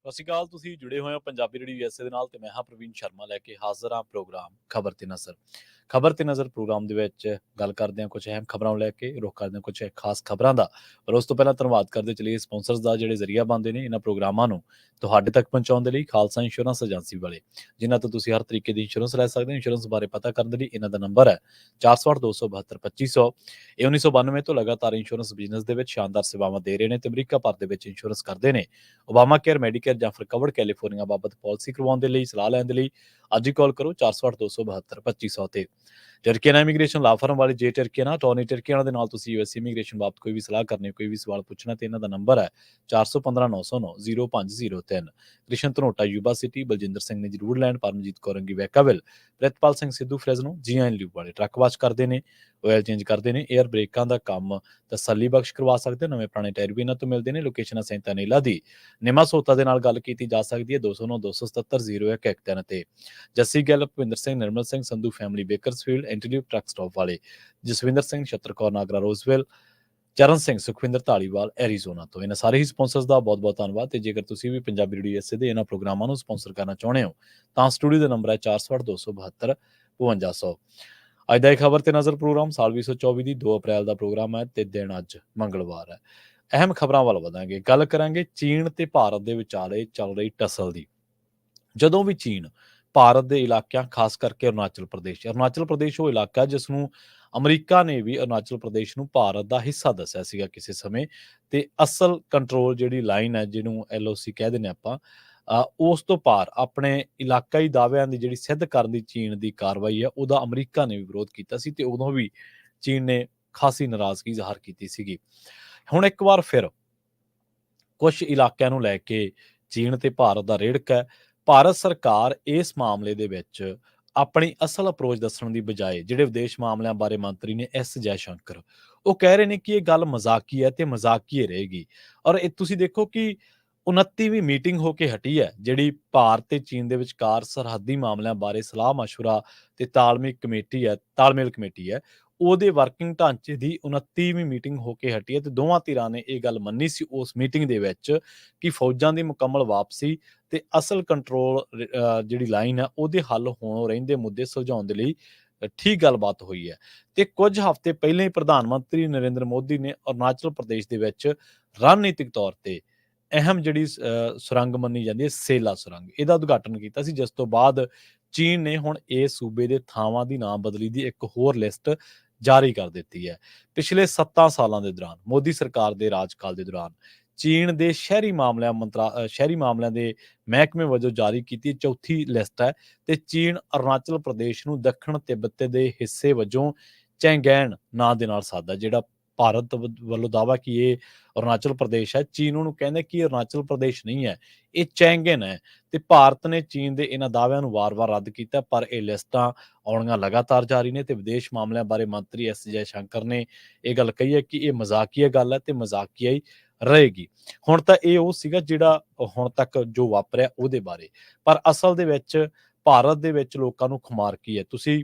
ਸਤਿ ਸ਼੍ਰੀ ਅਕਾਲ। ਤੁਸੀਂ ਜੁੜੇ ਹੋਏ ਹੋ ਪੰਜਾਬੀ ਰੇਡੀਓ USA ਦੇ ਨਾਲ ਤੇ ਮੈਂ ਹਾਂ ਪ੍ਰਵੀਨ ਸ਼ਰਮਾ ਲੈ ਕੇ ਹਾਜ਼ਰ ਹਾਂ ਪ੍ਰੋਗਰਾਮ ਖਬਰ ਤੇ ਨਜ਼ਰ। ਖਬਰ ਤੇ ਨਜ਼ਰ ਪ੍ਰੋਗਰਾਮ ਦੇ ਵਿੱਚ ਗੱਲ ਕਰਦੇ ਹਾਂ ਕੁਝ ਅਹਿਮ ਖਬਰਾਂ ਨੂੰ ਲੈ ਕੇ, ਰੁੱਖ ਕਰਦੇ ਹਾਂ ਕੁਝ ਖਾਸ ਖਬਰਾਂ ਦਾ। ਪਰ ਉਸ ਤੋਂ ਪਹਿਲਾਂ ਧੰਨਵਾਦ ਕਰਦੇ ਚਲੀਏ ਸਪਾਂਸਰਸ ਦਾ ਜਿਹੜੇ ਜ਼ਰੀਆ ਬਣਦੇ ਨੇ ਇਹਨਾਂ ਪ੍ਰੋਗਰਾਮਾਂ ਨੂੰ ਤੁਹਾਡੇ ਤੱਕ ਪਹੁੰਚਾਉਣ ਦੇ ਲਈ। ਖਾਲਸਾ ਇੰਸ਼ੋਰੈਂਸ ਏਜੰਸੀ ਵਾਲੇ, ਜਿਨ੍ਹਾਂ ਤੋਂ ਤੁਸੀਂ ਹਰ ਤਰੀਕੇ ਦੀ ਇੰਸ਼ੋਰੈਂਸ ਲੈ ਸਕਦੇ ਹੋ। ਇੰਸ਼ੋਰੈਂਸ ਬਾਰੇ ਪਤਾ ਕਰਨ ਦੇ ਲਈ ਇਹਨਾਂ ਦਾ ਨੰਬਰ ਹੈ 468 272 2500। ਇਹ 1992 ਤੋਂ ਲਗਾਤਾਰ ਇੰਸ਼ੋਰੈਂਸ ਬਿਜ਼ਨਸ ਦੇ ਵਿੱਚ ਸ਼ਾਨਦਾਰ ਸੇਵਾਵਾਂ ਦੇ ਰਹੇ ਨੇ ਤੇ ਅਮਰੀਕਾ ਭਰ ਦੇ ਵਿੱਚ ਇੰਸ਼ੋਰੈਂਸ ਕਰਦੇ ਨੇ। ਓਬਾਮਾ ਕੇਅਰ, ਮੈਡੀਕੇਅਰ ਜਾਂ ਫਿਰ ਕਵਰਡ ਕੈਲੀਫੋਰਨੀਆ ਬਾਬਤ ਪਾਲਿਸੀ ਕਰਵਾਉਣ ਦੇ ਲਈ, ਸਲਾਹ ਲੈਣ ਦੇ ਲਈ ਅੱਜ ਹੀ ਕਾਲ ਕਰੋ 468 272 2500 ਤੇ। ਟਰਕੀਆਨਾ ਇਮੀਗ੍ਰੇਸ਼ਨ ਲਾ ਫਰਮ ਵਾਲੇ ਜੇ ਟਰਕੀਆਨਾ ਟੋਨੀ ਟਰਕੀਆਨਾ ਦੇ ਨਾਲ ਤੁਸੀਂ US ਇਮੀਗ੍ਰੇਸ਼ਨ ਬਾਬਤ ਕੋਈ ਵੀ ਸਲਾਹ ਕਰਨੀ, ਕੋਈ ਵੀ ਸਵਾਲ ਪੁੱਛਣਾ ਤੇ ਇਹਨਾਂ ਦਾ ਨੰਬਰ ਹੈ 415 909 0503। ਕ੍ਰਿਸ਼ਨ ਧਨੋਟਾ ਯੂਬਾ ਸਿਟੀ, ਬਲਜਿੰਦਰ ਸਿੰਘ ਨੇ ਜ਼ਰੂਰ ਲੈਂਡ, ਪਰਮਜੀਤ ਕੌਰ ਰੰਗੀ ਵੈਕਾਵਿਲ, ਪ੍ਰਿਤਪਾਲ ਸਿੰਘ ਸਿੱਧੂ ਫਰੈਜ਼ਨੋ, ਜੀਆਨ ਲਿਊ ਵਾਲੇ ਟਰੱਕ ਵਾਸ਼ ਕਰਦੇ ਨੇ, ਆਇਲ ਚੇਂਜ ਕਰਦੇ ਨੇ, ਏਅਰ ਬ੍ਰੇਕਾਂ ਦਾ ਕੰਮ ਤਸੱਲੀ ਬਖਸ਼ ਕਰਵਾ ਸਕਦੇ ਹੋ। ਨਵੇਂ ਪੁਰਾਣੇ ਟਾਇਰ ਵੀ ਇਹਨਾਂ ਤੋਂ ਮਿਲਦੇ ਨੇ। ਲੋਕੇਸ਼ਨ ਸੈਂਤਾ ਨੀਲਾ ਦੀ ਨਿਮਾ ਸੋਤਾ ਦੇ ਨਾਲ ਗੱਲ ਕੀਤੀ ਜਾ ਸਕਦੀ ਹੈ 209 277 0113 ਤੇ। Jassi Gill, Bhupinder Singh, Nirmal Singh Sandhu family Bakersfield, interview truck stop ਵਾਲੇ, ਜਸਵਿੰਦਰ ਸਿੰਘ, ਛਤਰਕੌਰ ਨਾਗਰਾ ਰੋਜ਼ਵਿਲ, ਚਰਨ ਸਿੰਘ ਸੁਖਵਿੰਦਰ ਢਾਲੀਵਾਲ ਐਰੀਜ਼ੋਨਾ ਤੋਂ। ਇਹਨਾਂ ਸਾਰੇ ਹੀ ਸਪਾਂਸਰਸ ਦਾ ਬਹੁਤ ਬਹੁਤ ਧੰਨਵਾਦ। ਤੇ ਜੇਕਰ ਤੁਸੀਂ ਵੀ ਪੰਜਾਬੀ ਰੇਡੀਓ USA ਦੇ ਇਹਨਾਂ ਪ੍ਰੋਗਰਾਮਾਂ ਨੂੰ ਸਪਾਂਸਰ ਕਰਨਾ ਚਾਹੁੰਦੇ ਹੋ ਤਾਂ ਸਟੂਡੀਓ ਦਾ ਨੰਬਰ ਹੈ 468 272 5200। ਅੱਜ ਦਾ ਇਹ ਖਬਰ ਤੇ ਨਜ਼ਰ ਪ੍ਰੋਗਰਾਮ ਸਾਲ 2024 ਦੀ 2 ਅਪ੍ਰੈਲ ਦਾ ਪ੍ਰੋਗਰਾਮ ਹੈ ਤੇ ਦਿਨ ਅੱਜ ਮੰਗਲਵਾਰ ਹੈ। ਅਹਿਮ ਖਬਰਾਂ ਵੱਲ ਵਧਾਂਗੇ, ਗੱਲ ਕਰਾਂਗੇ ਚੀਨ ਤੇ ਭਾਰਤ ਦੇ ਵਿਚਾਲੇ ਚੱਲ ਰਹੀ ਟਸਲ ਦੀ। ਜਦੋਂ ਵੀ ਚੀਨ ਭਾਰਤ ਦੇ ਇਲਾਕਿਆਂ, ਖਾਸ ਕਰਕੇ ਅਰੁਣਾਚਲ ਪ੍ਰਦੇਸ਼ ਉਹ ਇਲਾਕਾ ਜਿਸ ਨੂੰ ਅਮਰੀਕਾ ਨੇ ਵੀ ਅਰੁਣਾਚਲ ਪ੍ਰਦੇਸ਼ ਨੂੰ ਭਾਰਤ ਦਾ ਹਿੱਸਾ ਦੱਸਿਆ ਸੀਗਾ ਕਿਸੇ ਸਮੇਂ, ਤੇ ਅਸਲ ਕੰਟਰੋਲ ਜਿਹੜੀ ਲਾਈਨ ਹੈ ਜਿਹਨੂੰ LOC ਕਹਿ ਦਿੰਦੇ ਆਪਾਂ, ਉਸ ਤੋਂ ਪਾਰ ਆਪਣੇ ਇਲਾਕਾਈ ਦਾਅਵਿਆਂ ਦੀ ਜਿਹੜੀ ਸਿੱਧ ਕਰਨ ਦੀ ਚੀਨ ਦੀ ਕਾਰਵਾਈ ਹੈ ਉਹਦਾ ਅਮਰੀਕਾ ਨੇ ਵੀ ਵਿਰੋਧ ਕੀਤਾ ਸੀ ਤੇ ਉਦੋਂ ਵੀ ਚੀਨ ਨੇ ਖਾਸੀ ਨਾਰਾਜ਼ਗੀ ਜ਼ਾਹਰ ਕੀਤੀ ਸੀਗੀ। ਹੁਣ ਇੱਕ ਵਾਰ ਫਿਰ ਕੁਝ ਇਲਾਕਿਆਂ ਨੂੰ ਲੈ ਕੇ ਚੀਨ ਤੇ ਭਾਰਤ ਦਾ ਰੇੜਕ ਹੈ। ਭਾਰਤ ਸਰਕਾਰ ਇਸ ਮਾਮਲੇ ਦੇ ਵਿੱਚ ਆਪਣੀ ਅਸਲ ਅਪਰੋਚ ਦੱਸਣ ਦੀ ਬਜਾਏ, ਜਿਹੜੇ ਵਿਦੇਸ਼ ਮਾਮਲਿਆਂ ਬਾਰੇ ਮੰਤਰੀ ਨੇ ਜੈਸ਼ੰਕਰ, ਉਹ ਕਹਿ ਰਹੇ ਨੇ ਕਿ ਇਹ ਗੱਲ ਮਜ਼ਾਕੀ ਹੈ ਤੇ ਮਜ਼ਾਕੀਏ ਰਹੇਗੀ। ਔਰ ਇਹ ਤੁਸੀਂ ਦੇਖੋ ਕਿ 29ਵੀਂ ਮੀਟਿੰਗ ਹੋ ਕੇ ਹਟੀ ਹੈ ਜਿਹੜੀ ਭਾਰਤ ਤੇ ਚੀਨ ਦੇ ਵਿਚਕਾਰ ਸਰਹੱਦੀ ਮਾਮਲਿਆਂ ਬਾਰੇ ਸਲਾਹ ਮਸ਼ਵਰਾ ਤੇ ਤਾਲਮੇਲ ਕਮੇਟੀ ਹੈ, ਉਹਦੇ ਵਰਕਿੰਗ ਢਾਂਚੇ ਦੀ 29ਵੀਂ ਮੀਟਿੰਗ ਹੋ ਕੇ ਹਟੀ ਹੈ ਤੇ ਦੋਵਾਂ ਧਿਰਾਂ ਨੇ ਇਹ ਗੱਲ ਮੰਨੀ ਸੀ ਉਸ ਮੀਟਿੰਗ ਦੇ ਵਿੱਚ ਕਿ ਫੌਜਾਂ ਦੀ ਮੁਕੰਮਲ ਵਾਪਸੀ ਤੇ ਅਸਲ ਕੰਟਰੋਲ ਜਿਹੜੀ ਲਾਈਨ ਹੈ ਉਹਦੇ ਹੱਲ ਹੋਣੋਂ ਰਹਿੰਦੇ ਮੁੱਦੇ ਸੁਲਝਾਉਣ ਦੇ ਲਈ ਠੀਕ ਗੱਲਬਾਤ ਹੋਈ ਹੈ। ਤੇ ਕੁਝ ਹਫ਼ਤੇ ਪਹਿਲਾਂ ਹੀ ਪ੍ਰਧਾਨ ਮੰਤਰੀ ਨਰਿੰਦਰ ਮੋਦੀ ਨੇ ਅਰੁਣਾਚਲ ਪ੍ਰਦੇਸ਼ ਦੇ ਵਿੱਚ ਰਣਨੀਤਿਕ ਤੌਰ ਤੇ ਅਹਿਮ ਜਿਹੜੀ ਸੁਰੰਗ ਮੰਨੀ ਜਾਂਦੀ ਹੈ ਸੇਲਾ ਸੁਰੰਗ, ਇਹਦਾ ਉਦਘਾਟਨ ਕੀਤਾ ਸੀ, ਜਿਸ ਤੋਂ ਬਾਅਦ ਚੀਨ ਨੇ ਹੁਣ ਇਸ ਸੂਬੇ ਦੇ ਥਾਵਾਂ ਦੀ ਨਾਮਬਦਲੀ ਦੀ ਇੱਕ ਹੋਰ ਲਿਸਟ ਜਾਰੀ ਕਰ ਦਿੱਤੀ ਹੈ। ਪਿਛਲੇ 7 ਸਾਲਾਂ ਦੇ ਦੌਰਾਨ, ਮੋਦੀ ਸਰਕਾਰ ਦੇ ਰਾਜਕਾਲ ਦੇ ਦੌਰਾਨ, ਚੀਨ ਦੇ ਸ਼ਹਿਰੀ ਮਾਮਲਿਆਂ ਦੇ ਮਹਿਕਮੇ ਵਜੋਂ ਜਾਰੀ ਕੀਤੀ ਚੌਥੀ ਲਿਸਟ ਹੈ ਤੇ ਚੀਨ ਅਰੁਣਾਚਲ ਪ੍ਰਦੇਸ਼ ਨੂੰ ਦੱਖਣ ਤਿੱਬਤ ਦੇ ਹਿੱਸੇ ਵਜੋਂ ਚੈਂਗੈਨ ਨਾਂ ਦੇ ਨਾਲ ਸਾਦਾ, ਜਿਹੜਾ ਭਾਰਤ ਵੱਲੋਂ ਦਾਅਵਾ ਕਿ ਇਹ ਅਰੁਣਾਚਲ ਪ੍ਰਦੇਸ਼ ਹੈ, ਚੀਨ ਉਹਨੂੰ ਕਹਿੰਦਾ ਕਿ ਅਰੁਣਾਚਲ ਪ੍ਰਦੇਸ਼ ਨਹੀਂ ਹੈ, ਇਹ ਚੈਂਗਨ ਹੈ। ਤੇ ਭਾਰਤ ਨੇ ਚੀਨ ਦੇ ਇਹਨਾਂ ਦਾਅਵਿਆਂ ਨੂੰ ਵਾਰ-ਵਾਰ ਰੱਦ ਕੀਤਾ, ਪਰ ਇਹ ਲਿਸਟਾਂ ਆਉਣੀਆਂ ਲਗਾਤਾਰ ਜਾਰੀ ਨੇ ਤੇ ਵਿਦੇਸ਼ ਮਾਮਲਿਆਂ ਬਾਰੇ ਮੰਤਰੀ ਜੈਸ਼ੰਕਰ ਨੇ ਇਹ ਗੱਲ ਕਹੀ ਹੈ ਕਿ ਇਹ ਮਜ਼ਾਕੀਆ ਗੱਲ ਹੈ ਤੇ ਮਜ਼ਾਕੀਆ ਹੀ ਰਹੇਗੀ। ਹੁਣ ਤਾਂ ਇਹ ਉਹ ਸੀਗਾ ਜਿਹੜਾ ਹੁਣ ਤੱਕ ਜੋ ਵਾਪਰਿਆ ਉਹਦੇ ਬਾਰੇ, ਪਰ ਅਸਲ ਦੇ ਵਿੱਚ ਭਾਰਤ ਦੇ ਵਿੱਚ ਲੋਕਾਂ ਨੂੰ ਖੁਮਾਰ ਕੀ ਹੈ। ਤੁਸੀਂ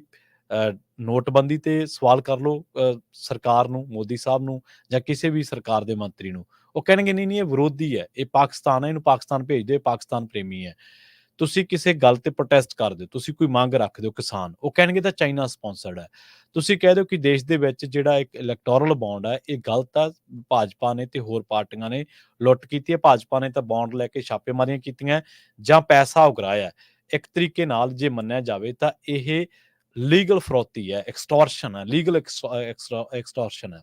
ਨੋਟਬੰਦੀ ਤੇ ਸਵਾਲ ਕਰ ਲਓ ਸਰਕਾਰ ਨੂੰ, ਮੋਦੀ ਸਾਹਿਬ ਨੂੰ ਜਾਂ ਕਿਸੇ ਵੀ ਸਰਕਾਰ ਦੇ ਮੰਤਰੀ ਨੂੰ, ਉਹ ਕਹਿਣਗੇ ਨਹੀਂ ਇਹ ਵਿਰੋਧੀ ਹੈ, ਇਹ ਪਾਕਿਸਤਾਨ ਹੈ, ਇਹਨੂੰ ਪਾਕਿਸਤਾਨ ਭੇਜ ਦਿਓ, ਇਹ ਪਾਕਿਸਤਾਨ ਪ੍ਰੇਮੀ ਹੈ। ਤੁਸੀਂ ਕਿਸੇ ਗੱਲ ਤੇ ਪ੍ਰੋਟੈਸਟ ਕਰਦੇ ਹੋ, ਤੁਸੀਂ ਕੋਈ ਮੰਗ ਰੱਖਦੇ ਹੋ ਕਿਸਾਨ, ਉਹ ਕਹਿਣਗੇ ਤਾਂ ਚਾਈਨਾ ਸਪਾਂਸਰਡ ਹੈ। ਤੁਸੀਂ ਕਹਿ ਦਿਓ ਕਿ ਦੇਸ਼ ਦੇ ਵਿੱਚ ਜਿਹੜਾ ਇੱਕ ਇਲੈਕਟੋਰਲ ਬੌਂਡ ਹੈ ਇਹ ਗਲਤ ਆ, ਭਾਜਪਾ ਨੇ ਤੇ ਹੋਰ ਪਾਰਟੀਆਂ ਨੇ ਲੁੱਟ ਕੀਤੀ ਹੈ, ਭਾਜਪਾ ਨੇ ਤਾਂ ਬੌਂਡ ਲੈ ਕੇ ਛਾਪੇਮਾਰੀਆਂ ਕੀਤੀਆਂ ਜਾਂ ਪੈਸਾ ਉਗਰਾਇਆ। ਇੱਕ ਤਰੀਕੇ ਨਾਲ ਜੇ ਮੰਨਿਆ ਜਾਵੇ ਤਾਂ ਇਹ ਲੀਗਲ ਫਰੌਤੀ ਹੈ, ਐਕਸਟੋਰਸ਼ਨ ਹੈ, ਲੀਗਲ ਐਕਸਟੋਰਸ਼ਨ ਹੈ।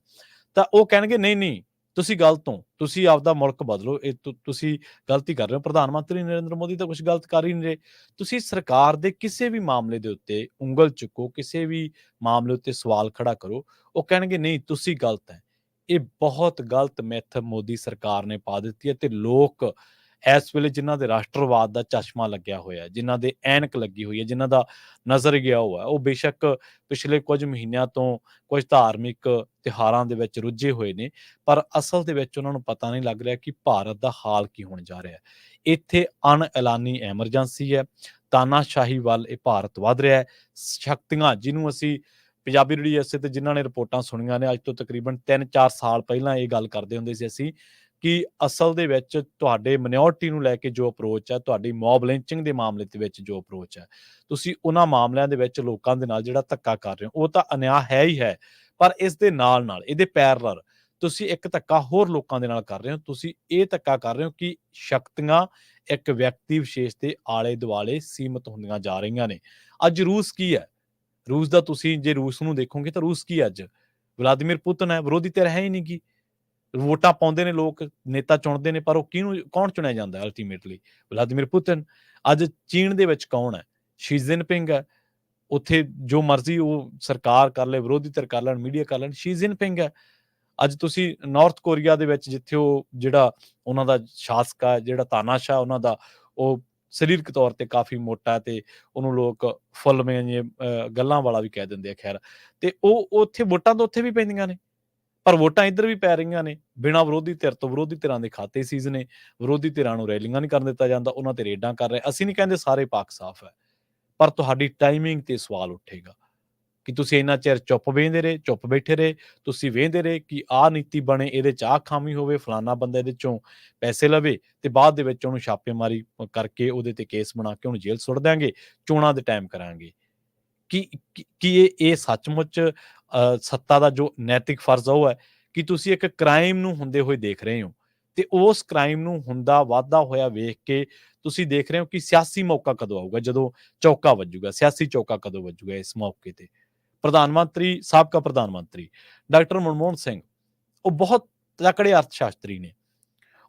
ਤਾਂ ਉਹ ਕਹਿਣਗੇ ਨਹੀਂ ਤੁਸੀਂ ਗਲਤ ਹੋ, ਤੁਸੀਂ ਆਪਦਾ ਮੁਲਕ ਬਦਲੋ, ਇਹ ਤੁਸੀਂ ਗਲਤੀ ਕਰ ਰਹੇ ਹੋ। ਪ੍ਰਧਾਨ ਮੰਤਰੀ ਨਰਿੰਦਰ ਮੋਦੀ ਤਾਂ ਕੁਝ ਗਲਤ ਕਰ ਹੀ ਨਹੀਂ ਰਹੇ। ਤੁਸੀਂ ਸਰਕਾਰ ਦੇ ਕਿਸੇ ਵੀ ਮਾਮਲੇ ਦੇ ਉੱਤੇ ਉਂਗਲ ਚੁੱਕੋ, ਕਿਸੇ ਵੀ ਮਾਮਲੇ ਉੱਤੇ ਸਵਾਲ ਖੜਾ ਕਰੋ, ਉਹ ਕਹਿਣਗੇ ਨਹੀਂ ਤੁਸੀਂ ਗਲਤ ਹੈ। ਇਹ ਬਹੁਤ ਗਲਤ ਮਿੱਥ ਮੋਦੀ ਸਰਕਾਰ ਨੇ ਪਾ ਦਿੱਤੀ ਹੈ ਤੇ ਲੋਕ ਇਸ ਵੇਲੇ ਜਿਨ੍ਹਾਂ ਦੇ ਰਾਸ਼ਟਰਵਾਦ ਦਾ ਚਸ਼ਮਾ ਲੱਗਿਆ ਹੋਇਆ, ਜਿਨ੍ਹਾਂ ਦੇ ਐਨਕ ਲੱਗੀ ਹੋਈ ਹੈ, ਜਿਨ੍ਹਾਂ ਦਾ ਨਜ਼ਰ ਗਿਆ ਹੋਇਆ, ਉਹ ਬੇਸ਼ੱਕ ਪਿਛਲੇ ਕੁਝ ਮਹੀਨਿਆਂ ਤੋਂ ਕੁਝ ਧਾਰਮਿਕ ਤਿਉਹਾਰਾਂ ਦੇ ਵਿੱਚ ਰੁੱਝੇ ਹੋਏ ਨੇ, ਪਰ ਅਸਲ ਦੇ ਵਿੱਚ ਉਹਨਾਂ ਨੂੰ ਪਤਾ ਨਹੀਂ ਲੱਗ ਰਿਹਾ ਕਿ ਭਾਰਤ ਦਾ ਹਾਲ ਕੀ ਹੋਣ ਜਾ ਰਿਹਾ ਹੈ। ਇੱਥੇ ਅਣਐਲਾਨੀ ਐਮਰਜੈਂਸੀ ਹੈ, ਤਾਨਾਸ਼ਾਹੀ ਵੱਲ ਇਹ ਭਾਰਤ ਵੱਧ ਰਿਹਾ ਹੈ। ਸ਼ਕਤੀਆਂ ਜਿਹਨੂੰ ਅਸੀਂ ਪੰਜਾਬੀ ਰੇਡੀਓ USA ਤੇ ਜਿਨ੍ਹਾਂ ਨੇ ਰਿਪੋਰਟਾਂ ਸੁਣੀਆਂ ਨੇ, ਅੱਜ ਤੋਂ ਤਕਰੀਬਨ 3-4 ਸਾਲ ਪਹਿਲਾਂ ਇਹ ਗੱਲ ਕਰਦੇ ਹੁੰਦੇ ਸੀ ਅਸੀਂ ਕਿ ਅਸਲ ਦੇ ਵਿੱਚ ਤੁਹਾਡੇ ਮਿਨੋਰਟੀ ਨੂੰ ਲੈ ਕੇ ਜੋ ਅਪਰੋਚ ਹੈ, ਤੁਹਾਡੀ ਮੌਬ ਲਿੰਚਿੰਗ ਦੇ ਮਾਮਲੇ ਦੇ ਵਿੱਚ ਜੋ ਅਪਰੋਚ ਹੈ, ਤੁਸੀਂ ਉਹਨਾਂ ਮਾਮਲਿਆਂ ਦੇ ਵਿੱਚ ਲੋਕਾਂ ਦੇ ਨਾਲ ਜਿਹੜਾ ਧੱਕਾ ਕਰ ਰਹੇ ਹੋ, ਉਹ ਤਾਂ ਅਨਿਆਂ ਹੈ ਹੀ ਹੈ। ਪਰ ਇਸ ਦੇ ਨਾਲ-ਨਾਲ ਇਹਦੇ ਪੈਰਲਲ ਤੁਸੀਂ ਇੱਕ ਧੱਕਾ ਹੋਰ ਲੋਕਾਂ ਦੇ ਨਾਲ ਕਰ ਰਹੇ ਹੋ। ਤੁਸੀਂ ਇਹ ਧੱਕਾ ਕਰ ਰਹੇ ਹੋ ਕਿ ਸ਼ਕਤੀਆਂ ਇੱਕ ਵਿਅਕਤੀ ਵਿਸ਼ੇਸ਼ ਦੇ ਆਲੇ-ਦੁਆਲੇ ਸੀਮਿਤ ਹੁੰਦੀਆਂ ਜਾ ਰਹੀਆਂ ਨੇ। ਅੱਜ ਰੂਸ ਕੀ ਹੈ? ਰੂਸ ਦਾ ਤੁਸੀਂ ਜੇ ਰੂਸ ਨੂੰ ਦੇਖੋਗੇ ਤਾਂ ਰੂਸ ਕੀ ਹੈ ਅੱਜ? ਵਲਾਦੀਮੀਰ ਪੁਤਿਨ ਹੈ, ਵਿਰੋਧੀ ਧਿਰ ਹੈ ਹੀ ਨਹੀਂ ਗੀ। ਵੋਟਾਂ ਪਾਉਂਦੇ ਨੇ ਲੋਕ, ਨੇਤਾ ਚੁਣਦੇ ਨੇ, ਪਰ ਉਹ ਕੌਣ ਚੁਣਿਆ ਜਾਂਦਾ ਅਲਟੀਮੇਟਲੀ? Vladimir Putin. ਅੱਜ ਚੀਨ ਦੇ ਵਿੱਚ ਕੌਣ ਹੈ? ਸ਼ੀ ਜਿਨਪਿੰਗ ਹੈ। ਉੱਥੇ ਜੋ ਮਰਜ਼ੀ ਉਹ ਸਰਕਾਰ ਕਰ ਲੈ, ਵਿਰੋਧੀ ਧਿਰ ਕਰ ਲੈਣ, ਮੀਡੀਆ ਕਰ ਲੈਣ, ਸ਼ੀ ਜਿਨਪਿੰਗ ਹੈ। ਅੱਜ ਤੁਸੀਂ ਨਾਰਥ ਕੋਰੀਆ ਦੇ ਵਿੱਚ ਜਿੱਥੇ ਉਹ ਜਿਹੜਾ ਉਹਨਾਂ ਦਾ ਸ਼ਾਸਕ ਹੈ, ਜਿਹੜਾ ਤਾਨਾਸ਼ਾਹ ਉਹਨਾਂ ਦਾ, ਉਹ ਸਰੀਰਕ ਤੌਰ ਤੇ ਕਾਫੀ ਮੋਟਾ ਤੇ ਉਹਨੂੰ ਲੋਕ ਫੁੱਲਵੇਂ ਜਿਹੇ ਗੱਲਾਂ ਵਾਲਾ ਵੀ ਕਹਿ ਦਿੰਦੇ ਆ। ਖੈਰ, ਤੇ ਉਹ ਉੱਥੇ ਵੋਟਾਂ ਤਾਂ ਉੱਥੇ ਵੀ ਪੈਂਦੀਆਂ ਨੇ, ਪਰ ਵੋਟਾਂ ਇੱਧਰ ਵੀ ਪੈ ਰਹੀਆਂ ਨੇ ਬਿਨਾਂ ਵਿਰੋਧੀ ਧਿਰ ਤੋਂ। ਵਿਰੋਧੀ ਧਿਰਾਂ ਦੇ ਖਾਤੇ ਸੀਜ਼ ਨੇ, ਵਿਰੋਧੀ ਧਿਰਾਂ ਨੂੰ ਰੈਲੀਆਂ ਨਹੀਂ ਕਰਨ ਦਿੱਤਾ ਜਾਂਦਾ, ਉਹਨਾਂ ਤੇ ਰੇਡਾਂ ਕਰ ਰਹੇ। ਅਸੀਂ ਨਹੀਂ ਕਹਿੰਦੇ ਸਾਰੇ ਪਾਕ ਸਾਫ਼ ਹੈ, ਪਰ ਤੁਹਾਡੀ ਟਾਈਮਿੰਗ ਤੇ ਸਵਾਲ ਉੱਠੇਗਾ ਕਿ ਤੁਸੀਂ ਇੰਨਾ ਚਿਰ ਚੁੱਪ ਬੈਠੇ ਰਹੇ। ਤੁਸੀਂ ਵੇਂਦੇ ਰਹੇ ਕਿ ਆਹ ਨੀਤੀ ਬਣੇ, ਇਹਦੇ 'ਚ ਆਹ ਖਾਮੀ ਹੋਵੇ, ਫਲਾਨਾ ਬੰਦਾ ਇਹਦੇ 'ਚੋਂ ਪੈਸੇ ਲਵੇ, ਤੇ ਬਾਅਦ ਦੇ ਵਿੱਚ ਉਹਨੂੰ ਛਾਪੇਮਾਰੀ ਕਰਕੇ ਉਹਦੇ ਤੇ ਕੇਸ ਬਣਾ ਕੇ ਉਹਨੂੰ ਜੇਲ੍ਹ ਸੁੱਟ ਦਿਆਂਗੇ, ਚੋਣਾਂ ਦੇ ਟਾਈਮ ਕਰਾਂਗੇ। ਕੀ ਇਹ ਸੱਚਮੁੱਚ ਸੱਤਾ ਦਾ ਜੋ ਨੈਤਿਕ ਫਰਜ਼ ਆ ਉਹ ਹੈ ਕਿ ਤੁਸੀਂ ਇੱਕ ਕ੍ਰਾਈਮ ਨੂੰ ਹੁੰਦੇ ਹੋਏ ਦੇਖ ਰਹੇ ਹੋ, ਤੇ ਉਸ ਕ੍ਰਾਈਮ ਨੂੰ ਹੁੰਦਾ ਵਾਧਾ ਹੋਇਆ ਵੇਖ ਕੇ ਤੁਸੀਂ ਦੇਖ ਰਹੇ ਹੋ ਕਿ ਸਿਆਸੀ ਮੌਕਾ ਕਦੋਂ ਆਊਗਾ, ਜਦੋਂ ਚੌਕਾ ਵੱਜੂਗਾ, ਸਿਆਸੀ ਚੌਕਾ ਕਦੋਂ ਵੱਜੂਗਾ ਇਸ ਮੌਕੇ ਤੇ। ਸਾਬਕਾ ਪ੍ਰਧਾਨ ਮੰਤਰੀ ਡਾਕਟਰ ਮਨਮੋਹਨ ਸਿੰਘ, ਉਹ ਬਹੁਤ ਤਕੜੇ ਅਰਥ ਸ਼ਾਸਤਰੀ ਨੇ,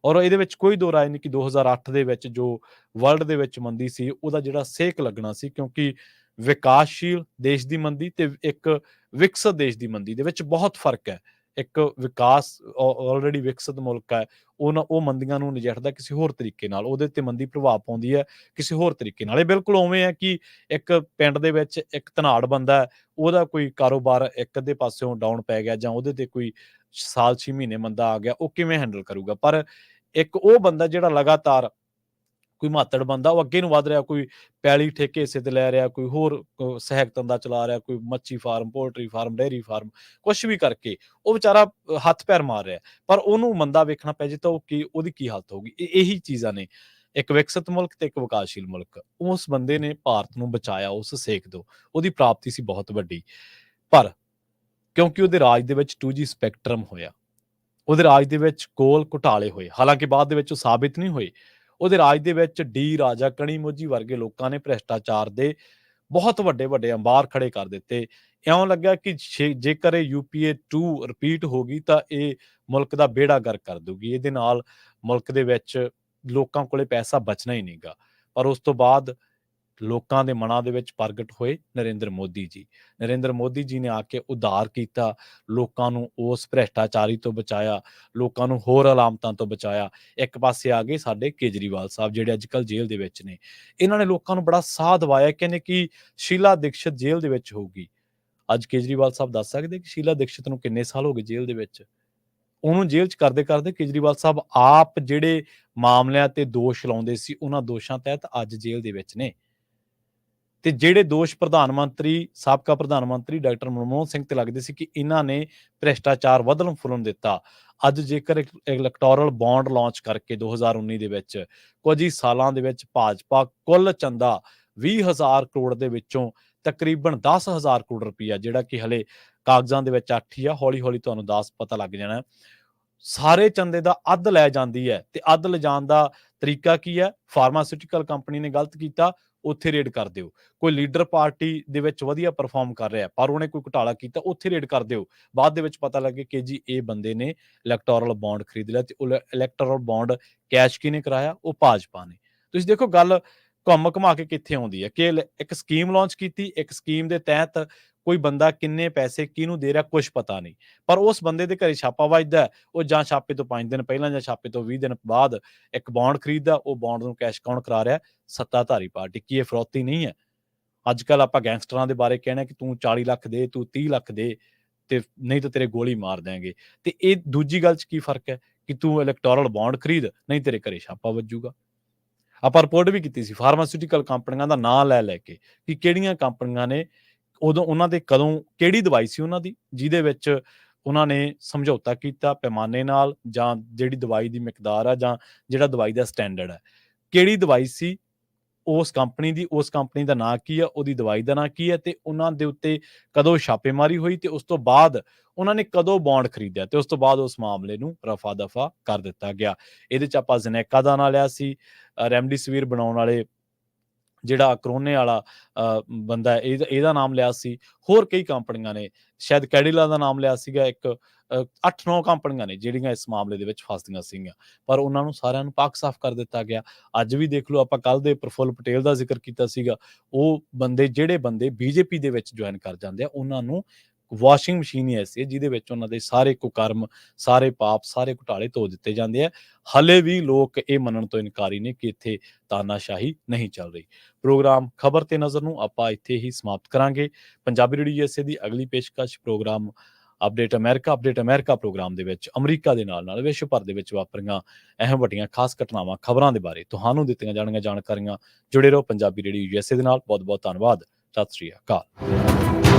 ਔਰ ਇਹਦੇ ਵਿੱਚ ਕੋਈ ਦੋ ਰਾਏ ਨਹੀਂ ਕਿ 2008 ਦੇ ਵਿੱਚ ਜੋ ਵਰਲਡ ਦੇ ਵਿੱਚ ਮੰਦੀ ਸੀ, ਉਹਦਾ ਜਿਹੜਾ ਸੇਕ ਲੱਗਣਾ ਸੀ, ਕਿਉਂਕਿ ਵਿਕਾਸਸ਼ੀਲ ਦੇਸ਼ ਦੀ ਮੰਦੀ ਤੇ ਇੱਕ ਵਿਕਸਿਤ ਦੇਸ਼ ਦੀ ਮੰਦੀ ਦੇ ਵਿੱਚ ਬਹੁਤ ਫਰਕ ਹੈ। ਇੱਕ ਵਿਕਾਸ ਆਲਰੇਡੀ ਵਿਕਸਿਤ ਮੁਲਕ ਹੈ, ਉਹ ਮੰਦੀਆਂ ਨੂੰ ਨਜਿੱਠਦਾ ਕਿਸੇ ਹੋਰ ਤਰੀਕੇ ਨਾਲ, ਉਹਦੇ ਤੇ ਮੰਦੀ ਪ੍ਰਭਾਵ ਪਾਉਂਦੀ ਹੈ ਕਿਸੇ ਹੋਰ ਤਰੀਕੇ ਨਾਲ। ਇਹ ਬਿਲਕੁਲ ਉਵੇਂ ਹੈ ਕਿ ਇੱਕ ਪਿੰਡ ਦੇ ਵਿੱਚ ਇੱਕ ਧਨਾੜ ਬੰਦਾ ਹੈ, ਉਹਦਾ ਕੋਈ ਕਾਰੋਬਾਰ ਇੱਕ ਅੱਧੇ ਪਾਸਿਓਂ ਡਾਊਨ ਪੈ ਗਿਆ, ਜਾਂ ਉਹਦੇ ਤੇ ਕੋਈ ਸਾਲ 6 ਮਹੀਨੇ ਮੰਦਾ ਆ ਗਿਆ, ਉਹ ਕਿਵੇਂ ਹੈਂਡਲ ਕਰੂਗਾ? ਪਰ ਇੱਕ ਉਹ ਬੰਦਾ ਜਿਹੜਾ ਲਗਾਤਾਰ ਕੋਈ ਮਾਤੜ ਬੰਦਾ, ਉਹ ਅੱਗੇ ਨੂੰ ਵੱਧ ਰਿਹਾ, ਕੋਈ ਪੈਲੀ ਠੇਕੇ ਹਿੱਸੇ ਤੇ ਲੈ ਰਿਹਾ, ਕੋਈ ਹੋਰ ਸਹਾਇਕ ਧੰਦਾ ਚਲਾ ਰਿਹਾ, ਕੋਈ ਮੱਛੀ farm, poultry farm, dairy farm, ਕੁਛ ਵੀ ਕਰਕੇ ਉਹ ਵਿਚਾਰਾ ਹੱਥ ਪੈਰ ਮਾਰ ਰਿਹਾ, ਪਰ ਉਹਨੂੰ ਮੰਦਾ ਵੇਖਣਾ ਪੈ ਜੇ ਤਾਂ ਉਹਦੀ ਕੀ ਹਾਲਤ ਹੋਊਗੀ? ਇਹੀ ਚੀਜ਼ਾਂ ਨੇ, ਇੱਕ ਵਿਕਸਿਤ ਮੁਲਕ ਤੇ ਇੱਕ ਵਿਕਾਸਸ਼ੀਲ ਮੁਲਕ। ਉਸ ਬੰਦੇ ਨੇ ਭਾਰਤ ਨੂੰ ਬਚਾਇਆ ਉਸ ਸੇਕ ਤੋਂ, ਉਹਦੀ ਪ੍ਰਾਪਤੀ ਸੀ ਬਹੁਤ ਵੱਡੀ। ਪਰ ਕਿਉਂਕਿ ਉਹਦੇ ਰਾਜ ਦੇ ਵਿੱਚ 2G ਸਪੈਕਟਰਮ ਹੋਇਆ, ਉਹਦੇ ਰਾਜ ਦੇ ਵਿੱਚ ਕੋਲ ਘੁਟਾਲੇ ਹੋਏ, ਹਾਲਾਂਕਿ ਬਾਅਦ ਦੇ ਵਿੱਚ ਉਹ ਸਾਬਿਤ ਨਹੀਂ ਹੋਏ। ਉਹਦੇ ਰਾਜ ਦੇ ਵਿੱਚ ਡੀ ਰਾਜਾ ਕਣੀਮੋਝੀ ਵਰਗੇ ਲੋਕਾਂ ਨੇ ਭ੍ਰਿਸ਼ਟਾਚਾਰ ਦੇ ਬਹੁਤ ਵੱਡੇ ਅੰਬਾਰ ਖੜੇ ਕਰ ਦਿੱਤੇ। ਇਉਂ ਲੱਗਿਆ ਕਿ ਜੇਕਰ ਇਹ UPA 2 ਰਿਪੀਟ ਹੋ ਗਈ ਤਾਂ ਇਹ ਮੁਲਕ ਦਾ ਬੇੜਾ ਗਰਕ ਕਰ ਦੂਗੀ, ਇਹਦੇ ਨਾਲ ਮੁਲਕ ਦੇ ਵਿੱਚ ਲੋਕਾਂ ਕੋਲੇ ਪੈਸਾ ਬਚਣਾ ਹੀ ਨਹੀਂਗਾ। ਪਰ ਉਸ ਤੋਂ ਬਾਅਦ ਲੋਕਾਂ ਦੇ ਮਨਾਂ ਦੇ ਵਿੱਚ ਪ੍ਰਗਟ ਹੋਏ ਨਰਿੰਦਰ ਮੋਦੀ ਜੀ। ਨਰਿੰਦਰ ਮੋਦੀ ਜੀ ਨੇ ਆ ਕੇ ਉਧਾਰ ਕੀਤਾ, ਲੋਕਾਂ ਨੂੰ ਉਸ ਭ੍ਰਿਸ਼ਟਾਚਾਰੀ ਤੋਂ ਬਚਾਇਆ, ਲੋਕਾਂ ਨੂੰ ਹੋਰ ਅਲਾਮਤਾਂ ਤੋਂ ਬਚਾਇਆ। ਇੱਕ ਪਾਸੇ ਆ ਗਏ ਸਾਡੇ ਕੇਜਰੀਵਾਲ ਸਾਹਿਬ, ਜਿਹੜੇ ਅੱਜ ਕੱਲ੍ਹ ਜੇਲ੍ਹ ਦੇ ਵਿੱਚ ਨੇ। ਇਹਨਾਂ ਨੇ ਲੋਕਾਂ ਨੂੰ ਬੜਾ ਸਾਹ ਦਿਵਾਇਆ, ਕਹਿੰਦੇ ਕਿ ਸ਼ੀਲਾ ਦੀਕਸ਼ਿਤ ਜੇਲ੍ਹ ਦੇ ਵਿੱਚ ਹੋਊਗੀ। ਅੱਜ ਕੇਜਰੀਵਾਲ ਸਾਹਿਬ ਦੱਸ ਸਕਦੇ ਕਿ ਸ਼ੀਲਾ ਦੀਕਸ਼ਿਤ ਨੂੰ ਕਿੰਨੇ ਸਾਲ ਹੋ ਗਏ ਜੇਲ੍ਹ ਦੇ ਵਿੱਚ? ਉਹਨੂੰ ਜੇਲ੍ਹ 'ਚ ਕਰਦੇ ਕੇਜਰੀਵਾਲ ਸਾਹਿਬ ਆਪ ਜਿਹੜੇ ਮਾਮਲਿਆਂ ਤੇ ਦੋਸ਼ ਲਾਉਂਦੇ ਸੀ, ਉਹਨਾਂ ਦੋਸ਼ਾਂ ਤਹਿਤ ਅੱਜ ਜੇਲ੍ਹ ਦੇ ਵਿੱਚ ਨੇ। ਤੇ ਜਿਹੜੇ ਦੋਸ਼ ਸਾਬਕਾ ਪ੍ਰਧਾਨ ਮੰਤਰੀ ਡਾਕਟਰ ਮਨਮੋਹਨ ਸਿੰਘ ਤੇ ਲੱਗਦੇ ਸੀ ਕਿ ਇਹਨਾਂ ਨੇ ਭ੍ਰਿਸ਼ਟਾਚਾਰ ਵਧਣ ਫੁੱਲਣ ਦਿੱਤਾ, ਅੱਜ ਜੇਕਰ ਇਲੈਕਟੋਰਲ ਬੌਂਡ ਲਾਂਚ ਕਰਕੇ 2019 ਦੇ ਵਿੱਚ ਕੁਝ ਹੀ ਸਾਲਾਂ ਦੇ ਵਿੱਚ ਭਾਜਪਾ ਕੁੱਲ ਚੰਦਾ 20,000 ਕਰੋੜ ਦੇ ਵਿੱਚੋਂ ਤਕਰੀਬਨ 10,000 ਕਰੋੜ ਰੁਪਈਆ, ਜਿਹੜਾ ਕਿ ਹਲੇ ਕਾਗਜ਼ਾਂ ਦੇ ਵਿੱਚ 8 ਹੀ ਆ, ਹੌਲੀ ਤੁਹਾਨੂੰ 10 ਪਤਾ ਲੱਗ ਜਾਣਾ, ਸਾਰੇ ਚੰਦੇ ਦਾ ਅੱਧ ਲੈ ਜਾਂਦੀ ਹੈ। ਤੇ ਅੱਧ ਲਿਜਾਣ ਦਾ ਤਰੀਕਾ ਕੀ ਹੈ? ਫਾਰਮਾਸਿਊਟੀਕਲ ਕੰਪਨੀ ਨੇ ਗਲਤ ਕੀਤਾ, ਉੱਥੇ ਰੇਡ ਕਰ ਦਿਓ। ਕੋਈ ਲੀਡਰ ਪਾਰਟੀ ਦੇ ਵਿੱਚ ਵਧੀਆ ਪਰਫਾਰਮ ਕਰ ਰਿਹਾ ਪਰ ਉਹਨੇ ਕੋਈ ਘੁਟਾਲਾ ਕੀਤਾ, ਉੱਥੇ ਰੇਡ ਕਰ ਦਿਓ। ਬਾਅਦ ਦੇ ਵਿੱਚ ਪਤਾ ਲੱਗੇ ਕਿ ਜੀ ਇਹ ਬੰਦੇ ਨੇ ਇਲੈਕਟੋਰਲ ਬੌਂਡ ਖਰੀਦ ਲਿਆ, ਤੇ ਉਹ ਇਲੈਕਟੋਰਲ ਬੌਂਡ ਕੈਸ਼ ਕਿਹਨੇ ਕਰਾਇਆ? ਉਹ ਭਾਜਪਾ ਨੇ। ਤੁਸੀਂ ਦੇਖੋ ਗੱਲ ਘੁੰਮ ਘੁਮਾ ਕੇ ਕਿੱਥੇ ਆਉਂਦੀ ਹੈ ਕਿ ਇੱਕ ਸਕੀਮ ਲਾਂਚ ਕੀਤੀ, ਇੱਕ ਸਕੀਮ ਦੇ ਤਹਿਤ ਕੋਈ ਬੰਦਾ ਕਿੰਨੇ ਪੈਸੇ ਕਿਹਨੂੰ ਦੇ ਰਿਹਾ ਕੁਝ ਪਤਾ ਨਹੀਂ, ਪਰ ਉਸ ਬੰਦੇ ਦੇ ਘਰੇ ਛਾਪਾ ਵੱਜਦਾ, ਉਹ ਜਾਂ ਛਾਪੇ ਤੋਂ 5 ਦਿਨ ਪਹਿਲਾਂ ਜਾਂ ਛਾਪੇ ਤੋਂ 20 ਦਿਨ ਬਾਅਦ ਇੱਕ ਬੌਂਡ ਖਰੀਦਦਾ, ਉਹ ਬੌਂਡ ਨੂੰ ਕੈਸ਼ ਕੌਣ ਕਰਾ ਰਿਹਾ? ਸੱਤਾਧਾਰੀ ਪਾਰਟੀ। ਕੀ ਇਹ ਫਰੌਤੀ ਨਹੀਂ ਹੈ? ਅੱਜ ਕੱਲ੍ਹ ਆਪਾਂ ਗੈਂਗਸਟਰਾਂ ਦੇ ਬਾਰੇ ਕਹਿਣਾ ਕਿ ਤੂੰ 40 ਲੱਖ ਦੇ, ਤੂੰ 30 ਲੱਖ ਦੇ, ਤੇ ਨਹੀਂ ਤਾਂ ਤੇਰੇ ਗੋਲੀ ਮਾਰ ਦਿਆਂਗੇ। ਤੇ ਇਹ ਦੂਜੀ ਗੱਲ 'ਚ ਕੀ ਫਰਕ ਹੈ ਕਿ ਤੂੰ ਇਲੈਕਟੋਰਲ ਬੌਂਡ ਖਰੀਦ, ਨਹੀਂ ਤੇਰੇ ਘਰੇ ਛਾਪਾ ਵੱਜੂਗਾ। ਆਪਾਂ ਰਿਪੋਰਟ ਵੀ ਕੀਤੀ ਸੀ ਫਾਰਮਾਸਿਊਟੀਕਲ ਕੰਪਨੀਆਂ ਦਾ ਨਾਂ ਲੈ ਕੇ ਕਿ ਕਿਹੜੀਆਂ ਕੰਪਨੀਆਂ ਨੇ ਉਦੋਂ, ਉਹਨਾਂ ਦੇ ਕਦੋਂ ਕਿਹੜੀ ਦਵਾਈ ਸੀ ਉਹਨਾਂ ਦੀ ਜਿਹਦੇ ਵਿੱਚ ਉਹਨਾਂ ਨੇ ਸਮਝੌਤਾ ਕੀਤਾ ਪੈਮਾਨੇ ਨਾਲ, ਜਾਂ ਜਿਹੜੀ ਦਵਾਈ ਦੀ ਮਿਕਦਾਰ ਆ, ਜਾਂ ਜਿਹੜਾ ਦਵਾਈ ਦਾ ਸਟੈਂਡਰਡ ਹੈ, ਕਿਹੜੀ ਦਵਾਈ ਸੀ ਉਸ ਕੰਪਨੀ ਦਾ ਨਾਂ ਕੀ ਆ, ਉਹਦੀ ਦਵਾਈ ਦਾ ਨਾਂ ਕੀ ਹੈ, ਤੇ ਉਹਨਾਂ ਦੇ ਉੱਤੇ ਕਦੋਂ ਛਾਪੇਮਾਰੀ ਹੋਈ, ਤੇ ਉਸ ਤੋਂ ਬਾਅਦ ਉਹਨਾਂ ਨੇ ਕਦੋਂ ਬੌਂਡ ਖਰੀਦਿਆ, ਤੇ ਉਸ ਤੋਂ ਬਾਅਦ ਉਸ ਮਾਮਲੇ ਨੂੰ ਰਫਾ ਦਫਾ ਕਰ ਦਿੱਤਾ ਗਿਆ। ਇਹਦੇ ਚ ਆਪਾਂ ਜ਼ਨੈਕਾ ਦਾ ਨਾਂ ਲਿਆ ਸੀ, ਰੈਮਡੀਸਿਵਿਰ ਬਣਾਉਣ ਵਾਲੇ ਜਿਹੜਾ ਕਰੋਨੇ ਵਾਲਾ ਬੰਦਾ ਇਹਦਾ ਨਾਮ ਲਿਆ ਸੀ। ਹੋਰ ਕਈ ਕੰਪਨੀਆਂ ਨੇ, ਸ਼ਾਇਦ ਕੈਡਿਲਾ ਦਾ ਨਾਮ ਲਿਆ ਸੀਗਾ। ਇੱਕ 8-9 ਕੰਪਨੀਆਂ ਨੇ ਜਿਹੜੀਆਂ ਇਸ ਮਾਮਲੇ ਦੇ ਵਿੱਚ ਫਸਦੀਆਂ ਸੀਗੀਆਂ, ਪਰ ਉਹਨਾਂ ਨੂੰ ਸਾਰਿਆਂ ਨੂੰ ਪਾਕ ਸਾਫ਼ ਕਰ ਦਿੱਤਾ ਗਿਆ। ਅੱਜ ਵੀ ਦੇਖ ਲਓ, ਆਪਾਂ ਕੱਲ੍ਹ ਦੇ ਪ੍ਰਫੁੱਲ ਪਟੇਲ ਦਾ ਜ਼ਿਕਰ ਕੀਤਾ ਸੀਗਾ। ਉਹ ਜਿਹੜੇ ਬੰਦੇ ਬੀਜੇਪੀ ਦੇ ਵਿੱਚ ਜੁਆਇਨ ਕਰ ਜਾਂਦੇ ਆ, ਉਹਨਾਂ ਨੂੰ ਵਾਸ਼ਿੰਗ ਮਸ਼ੀਨ ਹੀ ਐਸੀ ਹੈ ਜਿਹਦੇ ਵਿੱਚ ਉਹਨਾਂ ਦੇ ਸਾਰੇ ਕੁਕਰਮ, ਸਾਰੇ ਪਾਪ, ਸਾਰੇ ਘੁਟਾਲੇ ਧੋ ਦਿੱਤੇ ਜਾਂਦੇ ਆ। ਹਲੇ ਵੀ ਲੋਕ ਇਹ ਮੰਨਣ ਤੋਂ ਇਨਕਾਰੀ ਨੇ ਕਿ ਇੱਥੇ ਤਾਨਾਸ਼ਾਹੀ ਨਹੀਂ ਚੱਲ ਰਹੀ। ਪ੍ਰੋਗਰਾਮ ਖਬਰ ਤੇ ਨਜ਼ਰ ਨੂੰ ਆਪਾਂ ਇੱਥੇ ਹੀ ਸਮਾਪਤ ਕਰਾਂਗੇ। ਪੰਜਾਬੀ ਰੇਡੀਓ USA ਦੀ ਅਗਲੀ ਪੇਸ਼ਕਸ਼ ਪ੍ਰੋਗਰਾਮ ਅਪਡੇਟ ਅਮਰੀਕਾ ਪ੍ਰੋਗਰਾਮ ਦੇ ਵਿੱਚ ਅਮਰੀਕਾ ਦੇ ਨਾਲ ਵਿਸ਼ਵ ਭਰ ਦੇ ਵਿੱਚ ਵਾਪਰੀਆਂ ਅਹਿਮ ਵੱਡੀਆਂ ਖਾਸ ਘਟਨਾਵਾਂ, ਖਬਰਾਂ ਦੇ ਬਾਰੇ ਤੁਹਾਨੂੰ ਦਿੱਤੀਆਂ ਜਾਣਗੀਆਂ ਜਾਣਕਾਰੀਆਂ। ਜੁੜੇ ਰਹੋ ਪੰਜਾਬੀ ਰੇਡੀਓ USA ਦੇ ਨਾਲ। ਬਹੁਤ ਬਹੁਤ ਧੰਨਵਾਦ। ਸਤਿ ਸ੍ਰੀ ਅਕਾਲ।